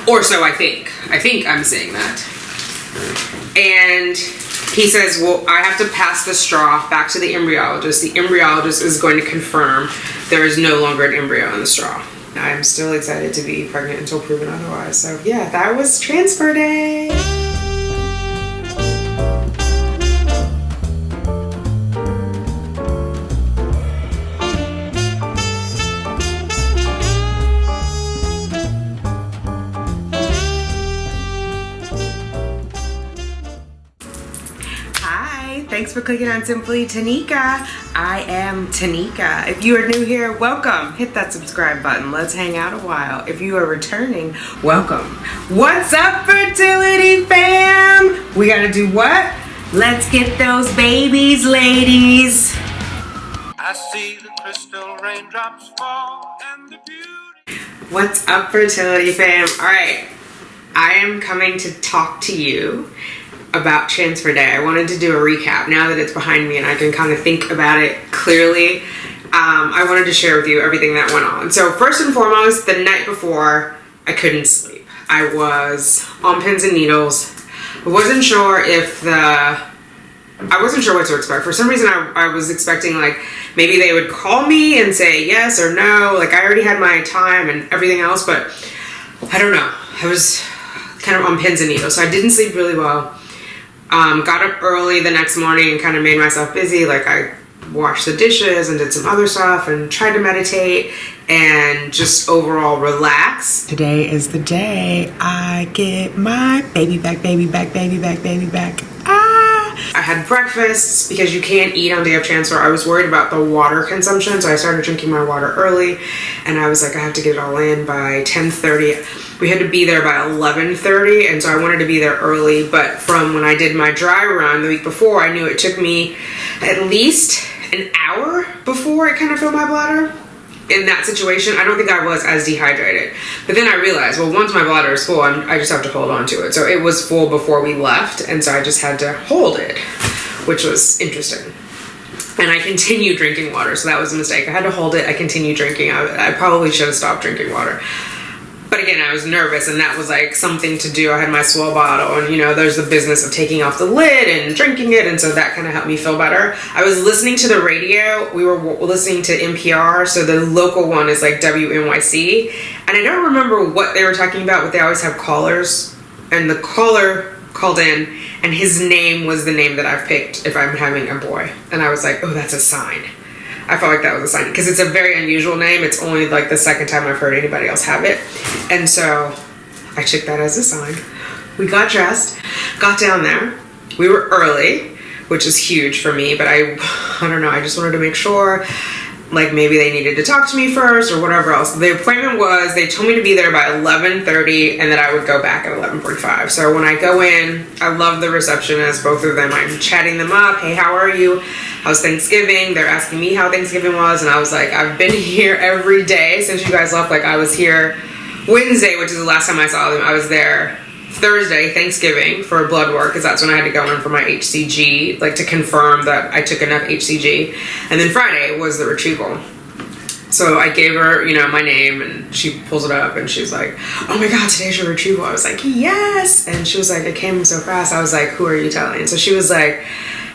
Or so I think. I think I'm saying that. And he says, well, I have to pass the straw back to the embryologist. The embryologist is going to confirm there is no longer an embryo in the straw. I'm still excited to be pregnant until proven otherwise. So yeah, that was transfer day. Thanks for clicking on Simply Tanika. I am Tanika. If you are new here, welcome. Hit that subscribe button. Let's hang out a while. If you are returning, welcome. What's up, fertility fam? We gotta do what? Let's get those babies, ladies. I see the crystal raindrops fall and the beauty. What's up, fertility fam? All right, I am coming to talk to you about transfer day. I wanted to do a recap now that it's behind me and I can kind of think about it clearly. I wanted to share with you everything that went on. So first and foremost, the night before, I couldn't sleep. I was on pins and needles. I wasn't sure what to expect. For some reason, I was expecting like maybe they would call me and say yes or no. Like I already had my time and everything else, but I don't know. I was kind of on pins and needles, so I didn't sleep really well. Got up early the next morning and kind of made myself busy. Like I washed the dishes and did some other stuff and tried to meditate and just overall relax. Today is the day I get my baby back, baby back, baby back, baby back. I had breakfast because you can't eat on day of transfer. I was worried about the water consumption, so I started drinking my water early, and I was like, I have to get it all in by 10:30. We had to be there by 11:30, and so I wanted to be there early, but from when I did my dry run the week before, I knew it took me at least an hour before it kind of filled my bladder. In that situation, I don't think I was as dehydrated. But then I realized, well, once my bladder is full, I just have to hold on to it. So it was full before we left, and so I just had to hold it, which was interesting. And I continued drinking water, so that was a mistake. I had to hold it, I continued drinking. I probably should have stopped drinking water. But again, I was nervous, and that was like something to do. I had my swell bottle, and you know, there's the business of taking off the lid and drinking it, and so that kind of helped me feel better. I was listening to the radio. We were listening to NPR, so the local one is like WNYC, and I don't remember what they were talking about, but they always have callers, and the caller called in, and his name was the name that I've picked if I'm having a boy, and I was like, oh, that's a sign. I felt like that was a sign because it's a very unusual name. It's only like the second time I've heard anybody else have it. And so I took that as a sign. We got dressed, got down there. We were early, which is huge for me, but I don't know. I just wanted to make sure like maybe they needed to talk to me first or whatever else. The appointment was, they told me to be there by 11:30 and that I would go back at 11:45. So when I go in, I love the receptionist, both of them. I'm chatting them up. Hey, how are you? How's Thanksgiving? They're asking me how Thanksgiving was, and I was like, I've been here every day since you guys left. Like I was here Wednesday, which is the last time I saw them. I was there Thursday, Thanksgiving, for blood work, because that's when I had to go in for my HCG, like to confirm that I took enough HCG. And then Friday was the retrieval. So I gave her, you know, my name, and she pulls it up and she's like, oh my God, today's your retrieval. I was like, yes. And she was like, it came so fast. I was like, who are you telling? So she was like,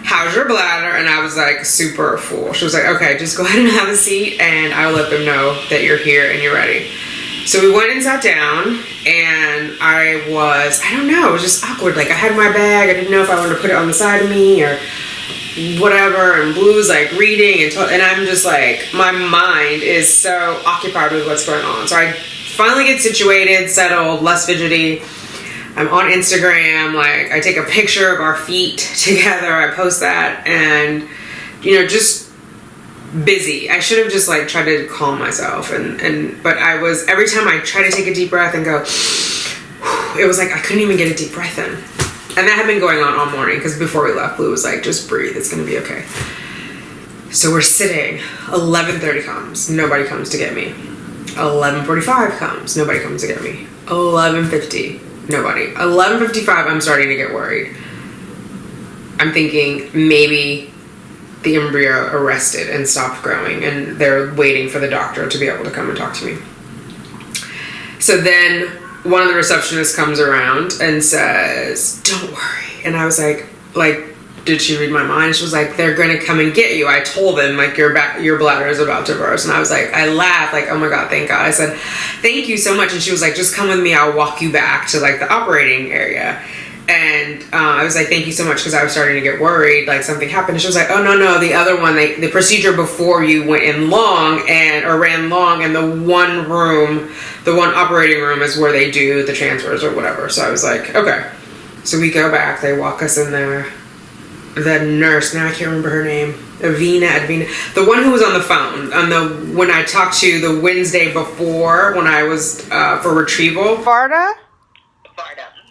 how's your bladder? And I was like super full. She was like, okay, just go ahead and have a seat and I'll let them know that you're here and you're ready. So we went and sat down, and I don't know, it was just awkward. Like I had my bag, I didn't know if I wanted to put it on the side of me or whatever, and Blue's like reading and I'm just like, my mind is so occupied with what's going on. So I finally get situated, settled, less fidgety. I'm on Instagram, like I take a picture of our feet together, I post that, and you know, just busy. I should have just like tried to calm myself, but I was, every time I try to take a deep breath and go, it was like I couldn't even get a deep breath in. And that had been going on all morning, because before we left, Blue was like, just breathe, it's gonna be okay. So we're sitting, 11:30 comes, nobody comes to get me. 11:45 comes, nobody comes to get me. 11:50. Nobody. 11:55, I'm starting to get worried. I'm thinking maybe the embryo arrested and stopped growing, and they're waiting for the doctor to be able to come and talk to me. So then one of the receptionists comes around and says, "Don't worry." And I was like, did she read my mind? She was like, "They're going to come and get you. I told them, like, your bladder is about to burst." And I was like, I laughed, like, "Oh my God, thank God." I said, "Thank you so much." And she was like, "Just come with me. I'll walk you back to, like, the operating area." And I was like, "Thank you so much," because I was starting to get worried, like something happened. And she was like, "Oh, no, the other one, the procedure before you went in ran long, and the one operating room is where they do the transfers or whatever." So I was like, okay. So we go back, they walk us in there. The nurse, now I can't remember her name, Advina, the one who was on the phone when I talked to the Wednesday before when I was for Retrieval. Varda?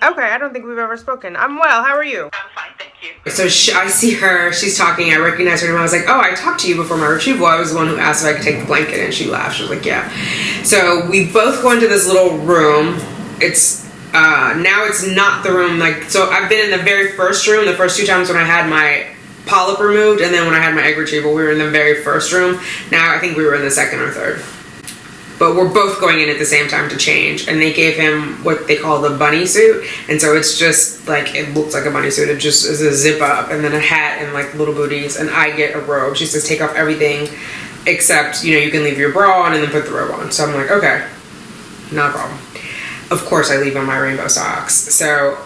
Okay, I don't think we've ever spoken. I'm well. How are you? I'm fine, thank you. So I see her. She's talking. I recognize her name. I was like, "Oh, I talked to you before my Retrieval. I was the one who asked if I could take the blanket," and she laughed. She was like, "Yeah." So we both go into this little room. It's now it's not the room so I've been in the very first room the first 2 times when I had my polyp removed, and then when I had my egg retrieval, we were in the very first room. Now I think we were in the second or third. But we're both going in at the same time to change. And they gave him what they call the bunny suit. And so it's just like, it looks like a bunny suit. It just is a zip up and then a hat and like little booties. And I get a robe. She says, "Take off everything except, you can leave your bra on and then put the robe on." So I'm like, okay, not a problem. Of course I leave on my rainbow socks. So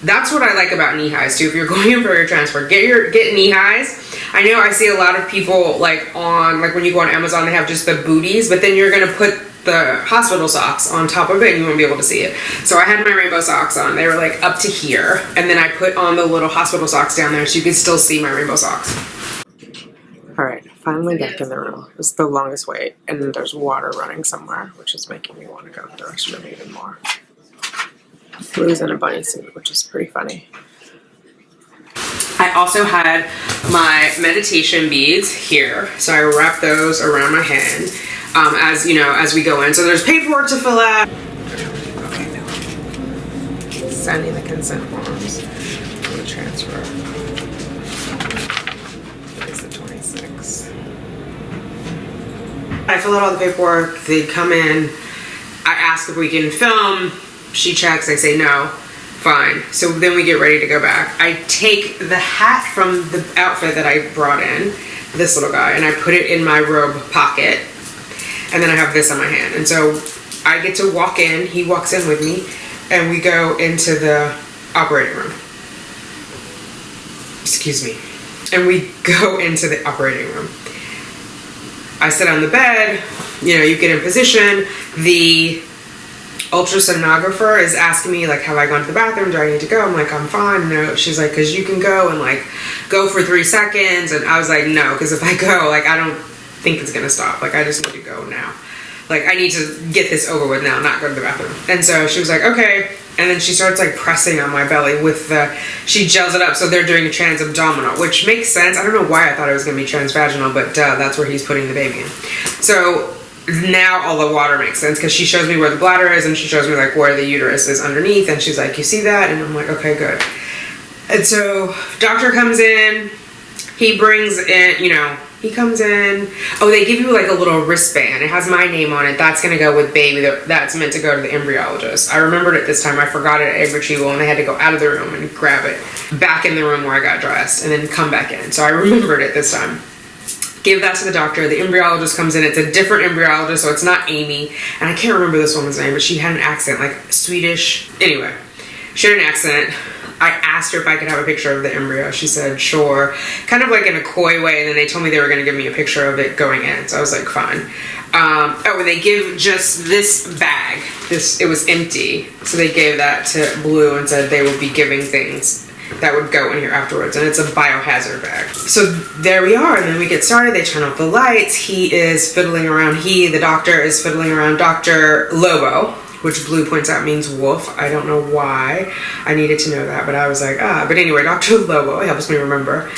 that's what I like about knee highs too. If you're going in for your transfer, get knee highs. I know I see a lot of people when you go on Amazon, they have just the booties, but then you're gonna put the hospital socks on top of it and you won't be able to see it. So I had my rainbow socks on. They were like up to here, and then I put on the little hospital socks down there so you could still see my rainbow socks. All right, finally back in the room. It was the longest wait, and then there's water running somewhere, which is making me want to go to the restroom even more. Blue's in a bunny suit, which is pretty funny. I also had my meditation beads here, so I wrap those around my hand as we go in. So there's paperwork to fill out. Okay, no. Signing the consent forms for the transfer. It's the 26th. I fill out all the paperwork. They come in. I ask if we can film. She checks. I say no. Fine. So then we get ready to go back. I take the hat from the outfit that I brought in, this little guy, and I put it in my robe pocket. And then I have this on my hand. And so I get to walk in. He walks in with me. And we go into the operating room. Excuse me. And we go into the operating room. I sit on the bed. You get in position. The ultrasonographer is asking me, like, have I gone to the bathroom? Do I need to go? I'm like, I'm fine. No. She's like, because you can go and, like, go for 3 seconds. And I was like, no, because if I go, like, I don't think it's going to stop. Like, I just need to go now. Like, I need to get this over with now, not go to the bathroom. And so she was like, okay. And then she starts, like, pressing on my belly with she gels it up. So they're doing a trans-abdominal, which makes sense. I don't know why I thought it was going to be transvaginal, but that's where he's putting the baby in. So now all the water makes sense, because she shows me where the bladder is and she shows me like where the uterus is underneath, and she's like, "You see that?" And I'm like, okay, good. And so doctor comes in, he brings in, he comes in. Oh, they give you like a little wristband. It has my name on it. That's gonna go with baby. That's meant to go to the embryologist. I remembered it this time. I forgot it at egg retrieval, and they had to go out of the room and grab it back in the room where I got dressed and then come back in. So I remembered it this time. Give that to the doctor. The embryologist comes in. It's a different embryologist, so it's not Amy. And I can't remember this woman's name, but she had an accent, like Swedish. Anyway, she had an accent. I asked her if I could have a picture of the embryo. She said, sure. Kind of like in a coy way. And then they told me they were going to give me a picture of it going in. So I was like, fine. And they give just this bag. It was empty. So they gave that to Blue and said they would be giving things that would go in here afterwards, and it's a biohazard bag. So there we are, and then we get started. They turn off the lights. He is fiddling around. The doctor is fiddling around. Dr. Lobo, which Blue points out means wolf. I don't know why I needed to know that, but I was like, But anyway, Dr. Lobo, it helps me remember,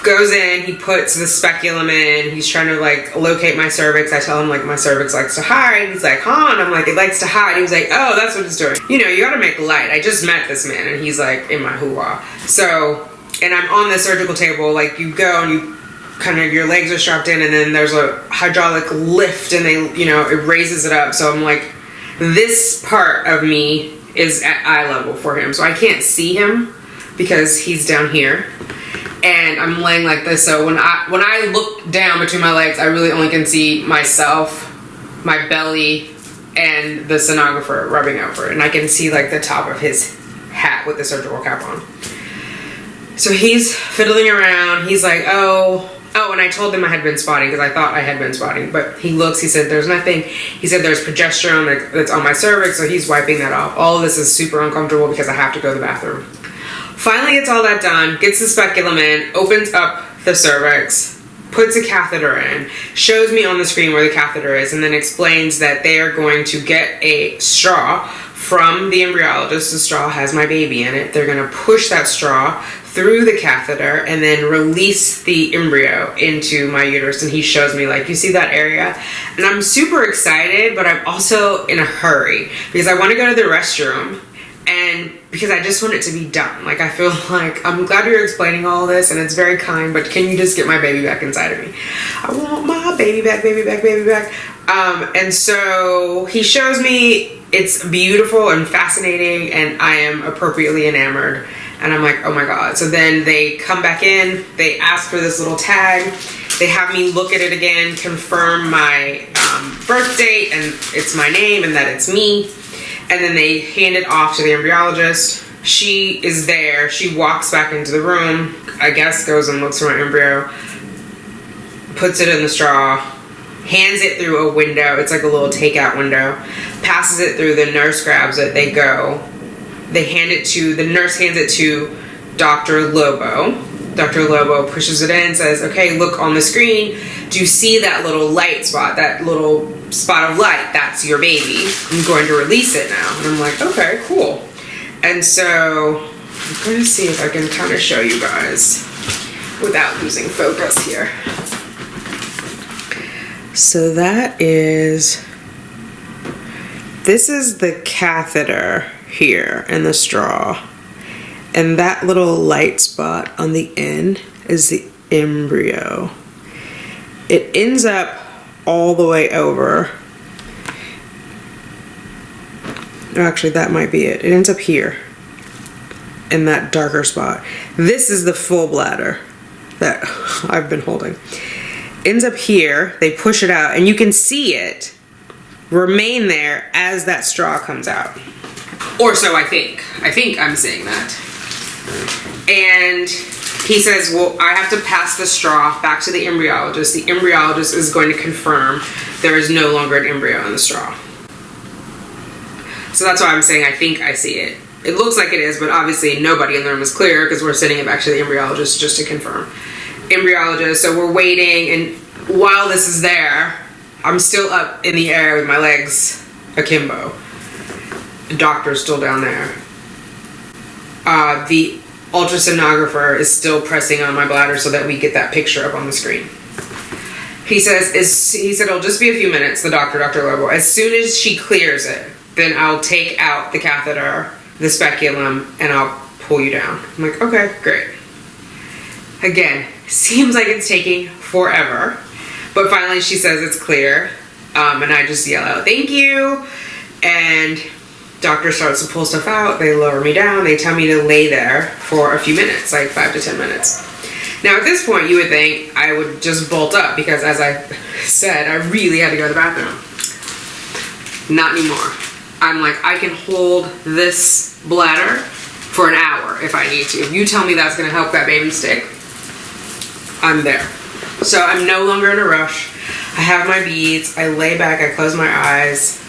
goes in, he puts the speculum in, he's trying to like locate my cervix. I tell him like my cervix likes to hide. He's like, huh? And I'm like, it likes to hide. He was like, oh, that's what it's doing. You gotta make light. I just met this man and he's like in my hoo-ha. So, and I'm on the surgical table, like you go and you kind of, your legs are strapped in, and then there's a hydraulic lift and they, it raises it up. So I'm like this part of me is at eye level for him. So I can't see him because he's down here. And I'm laying like this, so when I look down between my legs, I really only can see myself, my belly, and the sonographer rubbing over it. And I can see like the top of his hat with the surgical cap on. So he's fiddling around. He's like, oh, and I told him I had been spotting because I thought I had been spotting. But he looks, he said, there's nothing. He said there's progesterone that's on my cervix, so he's wiping that off. All of this is super uncomfortable because I have to go to the bathroom. Finally gets all that done, gets the speculum in, opens up the cervix, puts a catheter in, shows me on the screen where the catheter is, and then explains that they are going to get a straw from the embryologist. The straw has my baby in it. They're going to push that straw through the catheter and then release the embryo into my uterus. And he shows me, like, you see that area? And I'm super excited, but I'm also in a hurry because I want to go to the restroom. And because I just want it to be done. Like, I feel like, I'm glad you're explaining all this and it's very kind, but can you just get my baby back inside of me? I want my baby back, baby back, baby back. And so he shows me, it's beautiful and fascinating, and I am appropriately enamored. And I'm like, oh my God. So then they come back in, they ask for this little tag, they have me look at it again, confirm my birth date, and it's my name and that it's me. And then they hand it off to the embryologist. She is there. She walks back into the room, I guess goes and looks for my embryo, puts it in the straw, hands it through a window. It's like a little takeout window. Passes it through, the nurse grabs it, they go. The nurse hands it to Dr. Lobo. Dr. Lobo pushes it in, says, okay, look on the screen. Do you see that little light spot, that little spot of light? That's your baby. I'm going to release it now. And I'm like, okay, cool. And so I'm going to see if I can kind of show you guys without losing focus here. So this is the catheter here and the straw. And that little light spot on the end is the embryo. It ends up all the way over. Actually, that might be it. It ends up here in that darker spot. This is the full bladder that I've been holding. Ends up here. They push it out, and you can see it remain there as that straw comes out. Or so I think. I think I'm seeing that. And he says, well, I have to pass the straw back to the embryologist. The embryologist is going to confirm there is no longer an embryo in the straw. So that's why I'm saying I think I see it. It looks like it is, but obviously nobody in the room is clear because we're sending it back to the embryologist just to confirm. Embryologist, so we're waiting, and while this is there, I'm still up in the air with my legs akimbo. The doctor's still down there. The ultrasonographer is still pressing on my bladder so that we get that picture up on the screen. He said it'll just be a few minutes, the doctor, Dr. Lobo. As soon as she clears it, then I'll take out the catheter, the speculum, and I'll pull you down. I'm like, okay, great. Again, seems like it's taking forever. But finally she says it's clear. And I just yell out, thank you. And doctor starts to pull stuff out. They lower me down. They tell me to lay there for a few minutes, like 5 to 10 minutes. Now at this point you would think I would just bolt up because, as I said, I really had to go to the bathroom. Not anymore. I'm like, I can hold this bladder for an hour if I need to. If you tell me that's going to help that baby stick, I'm there. So I'm no longer in a rush. I have my beads. I lay back. I close my eyes.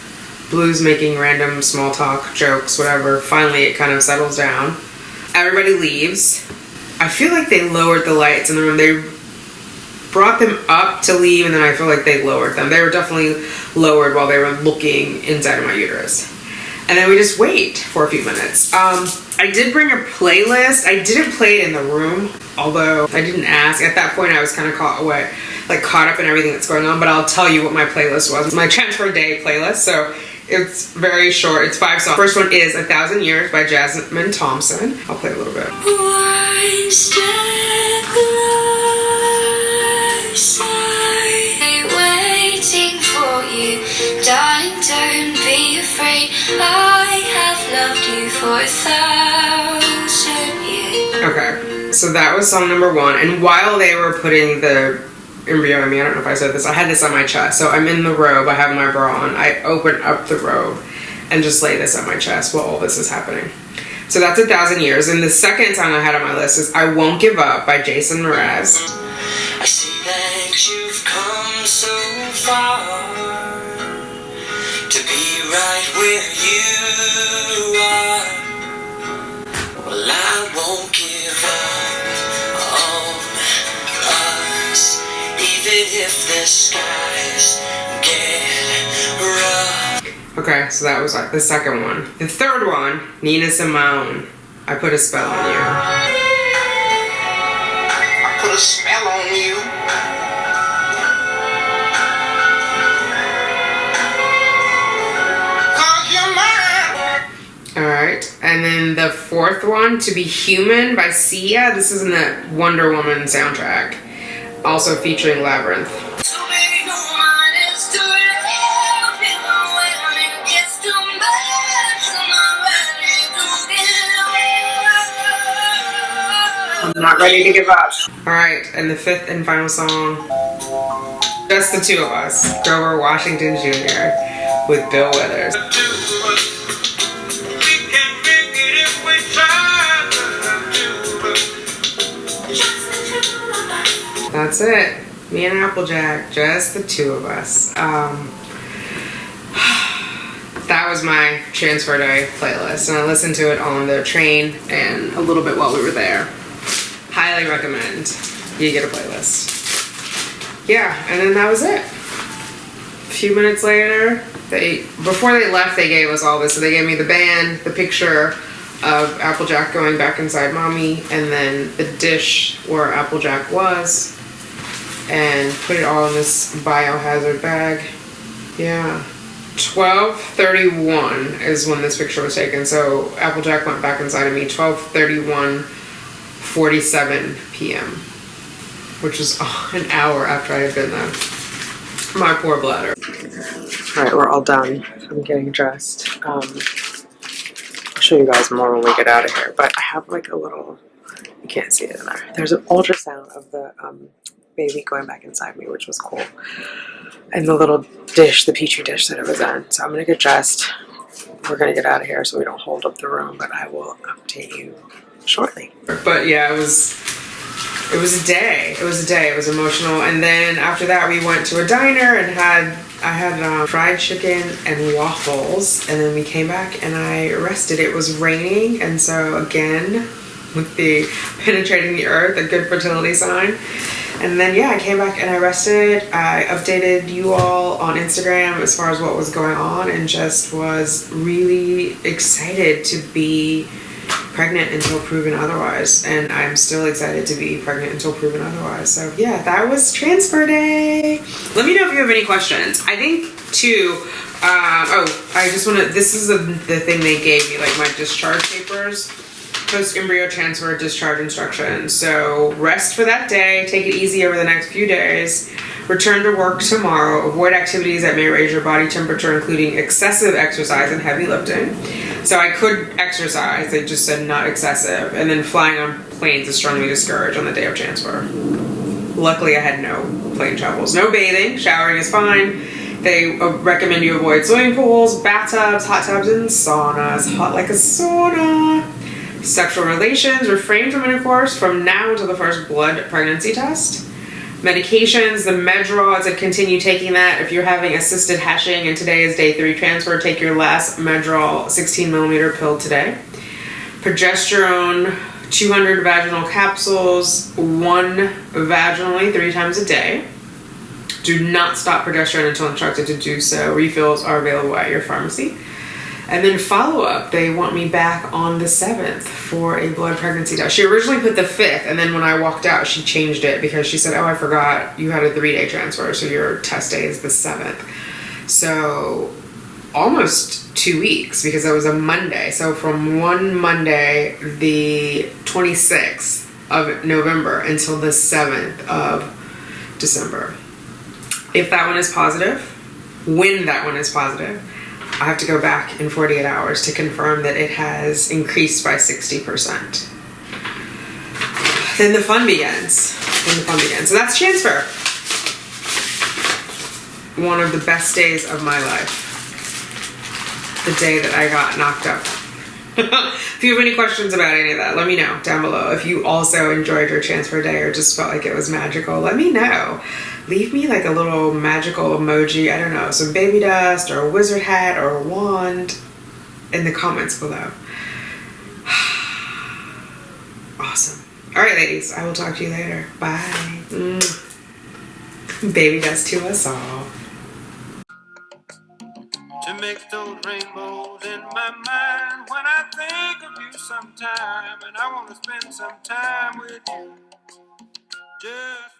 Blue's making random small talk, jokes, whatever. Finally, it kind of settles down. Everybody leaves. I feel like they lowered the lights in the room. They brought them up to leave, and then I feel like they lowered them. They were definitely lowered while they were looking inside of my uterus. And then we just wait for a few minutes. I did bring a playlist. I didn't play it in the room, although I didn't ask. At that point, I was kind of caught up in everything that's going on, but I'll tell you what my playlist was. My transfer day playlist, so it's very short. It's 5 songs. First one is 1,000 Years by Jasmine Thompson. I'll play a little bit. One step closer, waiting for you, darling, don't be afraid. I have loved you for 1,000 years. Okay, so that was song number 1. And while they were putting the embryo in me, I don't know if I said this, I had this on my chest. So I'm in the robe, I have my bra on, I open up the robe and just lay this on my chest while all this is happening. So that's 1,000 years. And the second song I had on my list is I Won't Give Up by Jason Mraz. I see that you've come so far to be right where you are. Well, I won't give up on us, even if the skies get rough. Okay, so that was like the second one. The third one, Nina Simone, I Put a Spell on You. I put a spell on you. Alright, and then the fourth one, To Be Human by Sia. This is in the Wonder Woman soundtrack, also featuring Labyrinth. I'm not ready to give up. Alright, and the fifth and final song, Just the Two of Us, Grover Washington Jr. with Bill Withers. That's it. Me and Applejack, just the two of us. That was my transfer day playlist, and I listened to it on the train and a little bit while we were there. Highly recommend you get a playlist. Yeah, and then that was it. A few minutes later, before they left, they gave us all this. So they gave me the band, the picture of Applejack going back inside mommy, and then the dish where Applejack was, and put it all in this biohazard bag. Yeah. 12:31 is when this picture was taken. So Applejack went back inside of me 12:31:47 p.m., which is an hour after I had been there. My poor bladder. Alright, we're all done. I'm getting dressed. I'll show you guys more when we get out of here, but I have like a little, you can't see it in there. There's an ultrasound of the baby going back inside me, which was cool. And the little dish, the petri dish that it was in. So I'm gonna get dressed. We're gonna get out of here so we don't hold up the room, but I will update you shortly. But yeah, it was a day. It was emotional. And then after that, we went to a diner and I had fried chicken and waffles. And then we came back and I rested. It was raining, and so again, with the penetrating the earth, a good fertility sign. And then yeah, I came back and I rested. I updated you all on Instagram as far as what was going on, and just was really excited to be pregnant until proven otherwise. And I'm still excited to be pregnant until proven otherwise. So yeah, that was transfer day. Let me know if you have any questions. I think too, I just want to, this is the thing they gave me, like my discharge papers. Post-embryo transfer discharge instructions. So rest for that day, take it easy over the next few days, return to work tomorrow, avoid activities that may raise your body temperature, including excessive exercise and heavy lifting. So I could exercise, they just said not excessive, and then flying on planes is strongly discouraged on the day of transfer. Luckily I had no plane travels. No bathing, showering is fine. They recommend you avoid swimming pools, bathtubs, hot tubs, and saunas. Hot like a sauna. Sexual relations, refrain from intercourse from now until the first blood pregnancy test. Medications, the Medrol, I said continue taking that. If you're having assisted hatching and today is day 3 transfer, take your last Medrol 16 millimeter pill today. Progesterone, 200 vaginal capsules, 1 vaginally 3 times a day. Do not stop progesterone until instructed to do so. Refills are available at your pharmacy. And then follow-up, they want me back on the 7th for a blood pregnancy test. She originally put the 5th, and then when I walked out, she changed it because she said, oh, I forgot you had a 3-day transfer, so your test day is the 7th. So almost 2 weeks, because it was a Monday. So from one Monday, the 26th of November until the 7th of December. If that one is positive, when that one is positive, I have to go back in 48 hours to confirm that it has increased by 60%. Then the fun begins. So that's transfer. One of the best days of my life. The day that I got knocked up. If you have any questions about any of that, let me know down below. If you also enjoyed your transfer day or just felt like it was magical, let me know. Leave me like a little magical emoji, I don't know, some baby dust or a wizard hat or a wand in the comments below. Awesome. All right, ladies, I will talk to you later. Bye. Baby dust to us all. To make those rainbows in my mind when I think of you sometime, and I want to spend some time with you. Just